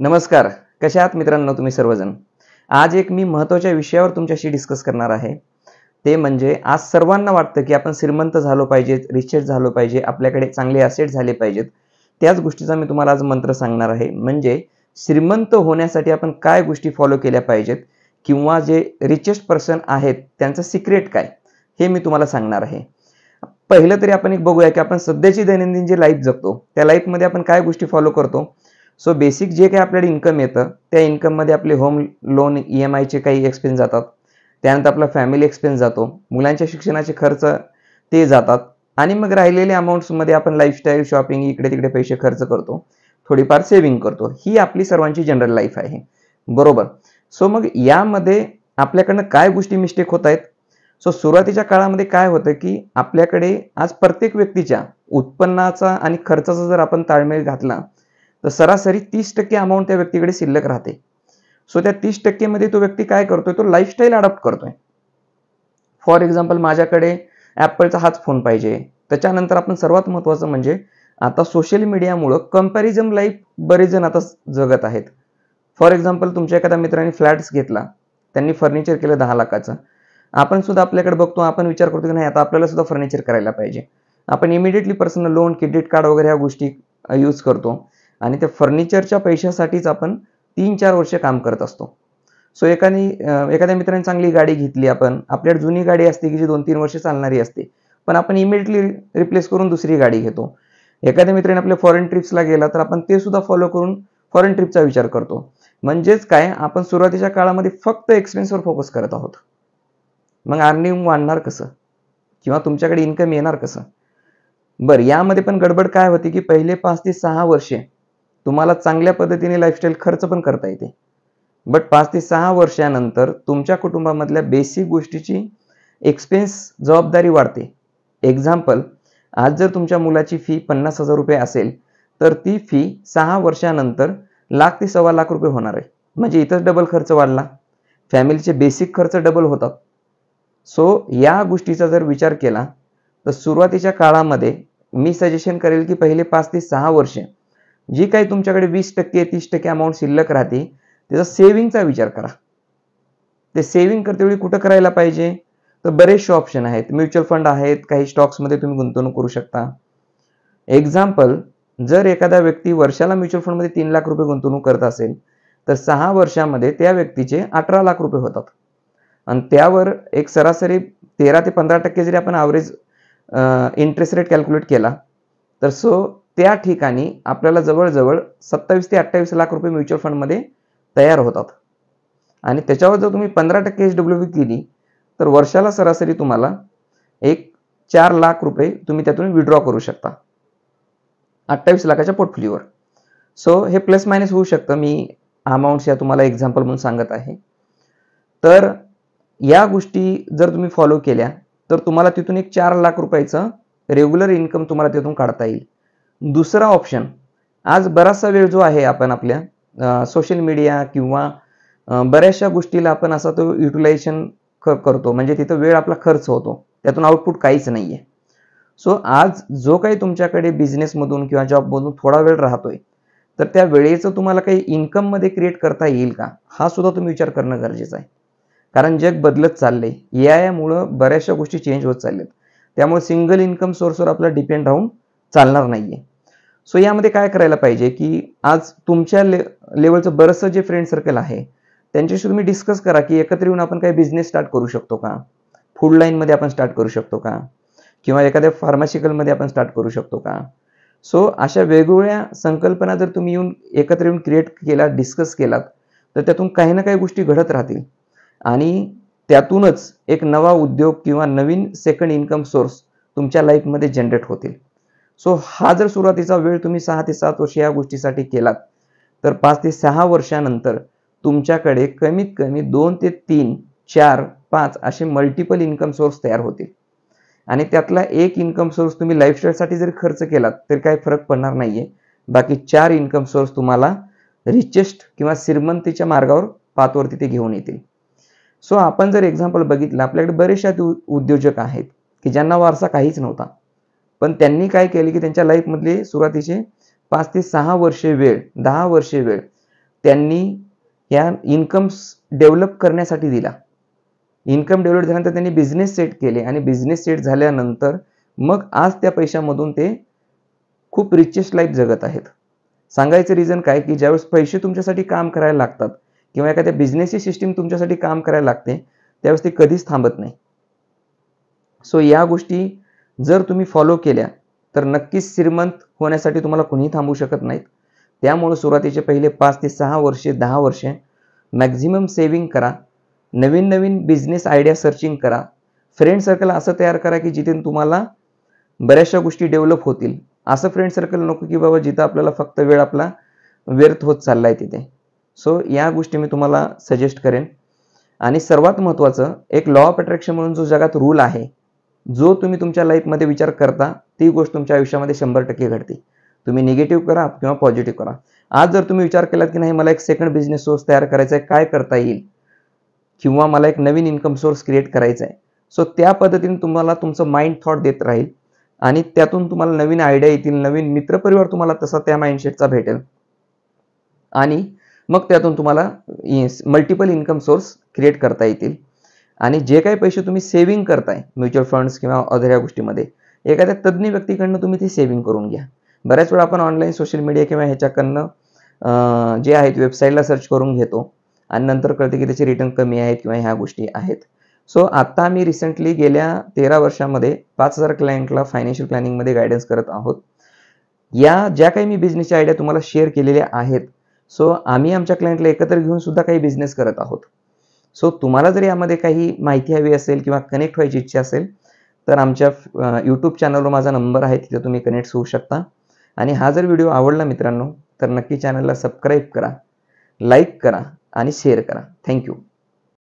नमस्कार. कशा आहात मित्रांनो तुम्ही सर्वजण? आज एक मी महत्त्वाच्या विषयावर तुमच्याशी डिस्कस करणार आहे. ते म्हणजे आज सर्वांना वाटतं, की आपण श्रीमंत झालो पाहिजेत, रिचेस्ट झालो पाहिजे, आपल्याकडे चांगले असेट झाले पाहिजेत. त्याच गोष्टीचा मी तुम्हाला आज मंत्र सांगणार आहे. म्हणजे श्रीमंत होण्यासाठी आपण काय गोष्टी फॉलो केल्या पाहिजेत किंवा जे रिचेस्ट पर्सन आहेत त्यांचं सिक्रेट काय? हे मी तुम्हाला सांगणार आहे. पहिलं तरी आपण एक बघूया, की आपण सध्याची दैनंदिन जी लाईफ जगतो, त्या लाईफमध्ये आपण काय गोष्टी फॉलो करतो? सो बेसिक जे काही आपल्याला इन्कम येतं, त्या इन्कममध्ये आपले होम लोन, EMIचे काही एक्सपेन्स जातात. त्यानंतर आपला फॅमिली एक्सपेन्स जातो. मुलांच्या शिक्षणाचे खर्च ते जातात आणि मग राहिलेल्या अमाउंट्समध्ये आपण लाईफस्टाईल, शॉपिंग इकडे-तिकडे पैसे खर्च करतो. थोडीफार सेव्हिंग करतो. ही आपली सर्वांची जनरल लाईफ आहे. बरोबर. सो मग यामध्ये आपल्याकडनं काय गोष्टी मिस्टेक होत आहेत? सो सुरुवातीच्या काळामध्ये काय होतं, की आपल्याकडे आज प्रत्येक व्यक्तीच्या उत्पन्नाचा आणि खर्चाचा जर आपण ताळमेळ घातला, तर सरासरी 30% अमाउंट त्या व्यक्तीकडे शिल्लक राहते. सो त्या 30% मध्ये तो व्यक्ती काय करतोय, तो लाईफस्टाईल अडॉप्ट करतोय. फॉर एक्झाम्पल माझ्याकडे Appleचा हाच फोन पाहिजे. त्याच्यानंतर आपण सर्वात महत्त्वाचं म्हणजे आता सोशल मीडियामुळं कंपॅरिझन लाईफ बरेच जण आता जगत आहेत. फॉर एक्झाम्पल तुमच्या एखाद्या मित्राने फ्लॅट्स घेतला. त्यांनी फर्निचर केलं 10 लाखाचं. आपण सुद्धा आपल्याकडे बघतो, आपण विचार करतो की नाही आता आपल्याला सुद्धा फर्निचर करायला पाहिजे. आपण immediately personal loan, credit card वगैरे ह्या गोष्टी यूज करतो आणि त्या फर्निचरच्या पैशासाठीच आपण 3-4 वर्ष काम करत असतो. सो एखाद्या मित्राने चांगली गाडी घेतली आपण. आपल्याकडे जुनी गाडी असते की जी 2-3 वर्ष चालणारी असते. पण आपण इमिडिएटली रिप्लेस करून दुसरी गाडी घेतो. एखाद्या मित्राने आपल्या फॉरेन ट्रिप्सला गेला तर आपण ते सुद्धा फॉलो करून फॉरेन ट्रिपचा विचार करतो. म्हणजेच काय आपण सुरुवातीच्या काळामध्ये फक्त एक्सपेन्सवर फोकस करत आहोत. मग अर्निंग वाढणार कसं? किंवा तुमच्याकडे इन्कम येणार कसं? बरं यामध्ये पण गडबड काय होती, की पहिले 5 ते 6 वर्षे तुम्हाला चांगल्या पद्धतीने लाईफस्टाईल खर्च पण करता येते. बट 5 ते 6 वर्षानंतर तुमच्या कुटुंबामधल्या बेसिक गोष्टीची एक्सपेन्स जबाबदारी वाढते. एक्झाम्पल, आज जर तुमच्या मुलाची फी ₹50,000 असेल, तर ती फी 6 वर्षानंतर लाख ते ₹1,25,000 होणार आहे. म्हणजे इथंच डबल खर्च वाढला. फॅमिलीचे बेसिक खर्च डबल होतात. सो या गोष्टीचा जर विचार केला, तर सुरुवातीच्या काळामध्ये मी सजेशन करेल, की पहिले 5 ते 6 वर्ष जी काही तुमच्याकडे 20% 30% अमाउंट शिल्लक राहते, त्याचा सेव्हिंगचा विचार करा. ते सेव्हिंग करतेवेळी कुठं करायला पाहिजे? तर बरेचसे ऑप्शन आहेत. म्युच्युअल फंड आहेत, काही स्टॉक्समध्ये तुम्ही गुंतवणूक करू शकता. एक्झाम्पल, जर एखादा व्यक्ती वर्षाला म्युच्युअल फंडमध्ये ₹3,00,000 गुंतवणूक करत असेल, तर 6 वर्षामध्ये त्या व्यक्तीचे ₹18,00,000 होतात. आणि त्यावर एक सरासरी 13 ते 15% जरी आपण ॲव्हरेज इंटरेस्ट रेट कॅल्क्युलेट केला, तर त्या ठिकाणी आपल्याला जवळ-जवळ 27 ते 28 लाख रुपये म्युच्युअल फंडमध्ये तयार होतात. आणि त्याच्यावर जर तुम्ही 15% एच-डब्ल्यू-पी केली, तर वर्षाला सरासरी तुम्हाला एक 4 लाख रुपये तुम्ही त्यातून विथड्रॉ करू शकता. 28 लाखाच्या पोर्टफोलिओवर. सो हे प्लस मायनस होऊ शकतं. मी अमाउंट्स या तुम्हाला एक्झाम्पल म्हणून सांगत आहे. तर या गोष्टी जर तुम्ही फॉलो केल्या, तर तुम्हाला तिथून एक 4 लाख रुपयाचं रेग्युलर इन्कम तुम्हाला तिथून काढता येईल. दुसरा ऑप्शन, आज बराचसा वेळ जो आहे आपण आपल्या सोशल मीडिया किंवा बऱ्याचशा गोष्टीला आपण असा तो युटिलायझेशन करतो. म्हणजे तिथं वेळ आपला खर्च होतो. त्यातून आउटपुट काहीच नाहीये. सो आज जो काही तुमच्याकडे बिझनेसमधून किंवा जॉबमधून थोडा वेळ राहतोय, तर त्या वेळेचं तुम्हाला काही इन्कममध्ये क्रिएट करता येईल का? हा सुद्धा तुम्ही विचार करणं गरजेचं आहे. कारण जग बदलत चाललंय. एआयमुळं बऱ्याचशा गोष्टी चेंज होत चालल्यात. त्यामुळे सिंगल इन्कम सोर्सवर आपल्याला डिपेंड राहून चालणार नाहीये. सो यामध्ये काय करायला पाहिजे, की आज तुमच्या लेव्हलचं बरंचसं जे फ्रेंड सर्कल आहे, त्यांच्याशी तुम्ही डिस्कस करा, की एकत्र येऊन आपण काही बिझनेस स्टार्ट करू शकतो का? फूड लाईनमध्ये आपण स्टार्ट करू शकतो का? किंवा एखाद्या फार्मास्युटिकलमध्ये आपण स्टार्ट करू शकतो का? सो अशा वेगवेगळ्या संकल्पना जर तुम्ही एकत्र येऊन क्रिएट केला, डिस्कस केलात, तर त्यातून काही ना काही गोष्टी घडत राहतील आणि त्यातूनच एक नवा उद्योग किंवा नवीन सेकंड इन्कम सोर्स तुमच्या लाईफमध्ये जनरेट होतील. सो हा जर सुरुवातीचा वेळ तुम्ही 6 ते 7 वर्ष या गोष्टीसाठी केलात, तर 5 ते 6 वर्षानंतर तुमच्याकडे कमीत कमी 2 ते 3, 4, 5 असे मल्टिपल इन्कम सोर्स तयार होतील. आणि त्यातला एक इन्कम सोर्स तुम्ही लाईफस्टाईलसाठी जरी खर्च केलात, तरी काही फरक पडणार नाहीये. बाकी 4 इन्कम सोर्स तुम्हाला रिचेस्ट किंवा श्रीमंतीच्या मार्गावर पाथवरती ते घेऊन येतील. सो आपण जर एक्झाम्पल बघितलं, आपल्याकडे बरेचसे उद्योजक आहेत, की ज्यांना वारसा काहीच नव्हता. पण त्यांनी काय केलं, की त्यांच्या लाईफमधले सुरुवातीचे 5 ते 6 वर्षे वेळ, 10 वर्षे वेळ त्यांनी या इन्कम डेव्हलप करण्यासाठी दिला. इन्कम डेव्हलप झाल्यानंतर त्यांनी बिझनेस सेट केले आणि बिझनेस सेट झाल्यानंतर मग आज त्या पैशामधून ते खूप रिचेस्ट लाईफ जगत आहेत. सांगायचं रिझन काय की ज्यावेळेस पैसे तुमच्यासाठी काम करायला लागतात किंवा एखाद्या बिझनेसची सिस्टीम तुमच्यासाठी काम करायला लागते त्यावेळेस ते कधीच थांबत नाही. सो या गोष्टी जर तुम्ही फॉलो केल्या तर नक्कीच श्रीमंत होण्यासाठी तुम्हाला कोणीही थांबवू शकत नाहीत. त्यामुळे सुरुवातीचे पहिले 5 ते 6 वर्षे 10 वर्षे मॅक्झिमम सेव्हिंग करा. नवीन नवीन बिझनेस आयडिया सर्चिंग करा. फ्रेंड सर्कल असं तयार करा की जिथे तुम्हाला बऱ्याचशा गोष्टी डेव्हलप होतील. असं फ्रेंड सर्कल नको की बाबा जिथं आपल्याला फक्त वेळ आपला व्यर्थ होत चाललाय तिथे. सो या गोष्टी मी तुम्हाला सजेस्ट करेन. आणि सर्वात महत्त्वाचं एक लॉ ऑफ अट्रॅक्शन म्हणून जो जगात रूल आहे, जो तुम्ही तुमच्या लाईफमध्ये विचार करता ती गोष्ट तुमच्या आयुष्यामध्ये 100% घडते. तुम्ही निगेटिव्ह करा किंवा पॉझिटिव्ह करा. आज जर तुम्ही विचार केलात की नाही मला एक सेकंड बिझनेस सोर्स तयार करायचा आहे, काय करता येईल, किंवा मला एक नवीन इन्कम सोर्स क्रिएट करायचा आहे, सो त्या पद्धतीने तुम्हाला तुमचं माइंड थॉट देत राहील आणि त्यातून तुम्हाला नवीन आयडिया येतील, नवीन मित्रपरिवार तुम्हाला तसा त्या माइंडसेटचा भेटेल आणि मग त्यातून तुम्हाला मल्टिपल इन्कम सोर्स क्रिएट करता येतील. आणि जे काही पैसे तुम्ही सेव्हिंग करताय म्युच्युअल फंड्स किंवा अदर या गोष्टीमध्ये एखाद्या तज्ज्ञ व्यक्तीकडनं तुम्ही ती सेव्हिंग करून घ्या. बऱ्याच वेळा आपण ऑनलाईन सोशल मीडिया किंवा ह्याच्याकडनं जे आहेत वेबसाईटला सर्च करून घेतो आणि नंतर कळते की त्याचे रिटर्न कमी आहेत किंवा ह्या गोष्टी आहेत. सो आता आम्ही रिसेंटली गेल्या 13 वर्षामध्ये 5,000 क्लायंटला फायनान्शियल प्लॅनिंगमध्ये गायडन्स करत आहोत. या ज्या काही मी बिझनेसच्या आयडिया तुम्हाला शेअर केलेल्या आहेत, सो आम्ही आमच्या क्लायंटला एकत्र घेऊन सुद्धा काही बिझनेस करत आहोत. सो तुम्हाला जर यामध्ये काही माहिती हवी असेल किंवा कनेक्ट व्हायची इच्छा असेल तर आमच्या यूट्यूब चॅनलवर माझा नंबर आहे, तिथे तुम्ही कनेक्ट होऊ शकता. आणि हा जर व्हिडिओ आवडला मित्रांनो तर नक्की चॅनलला सबस्क्राईब करा, लाईक करा आणि शेअर करा. थँक्यू.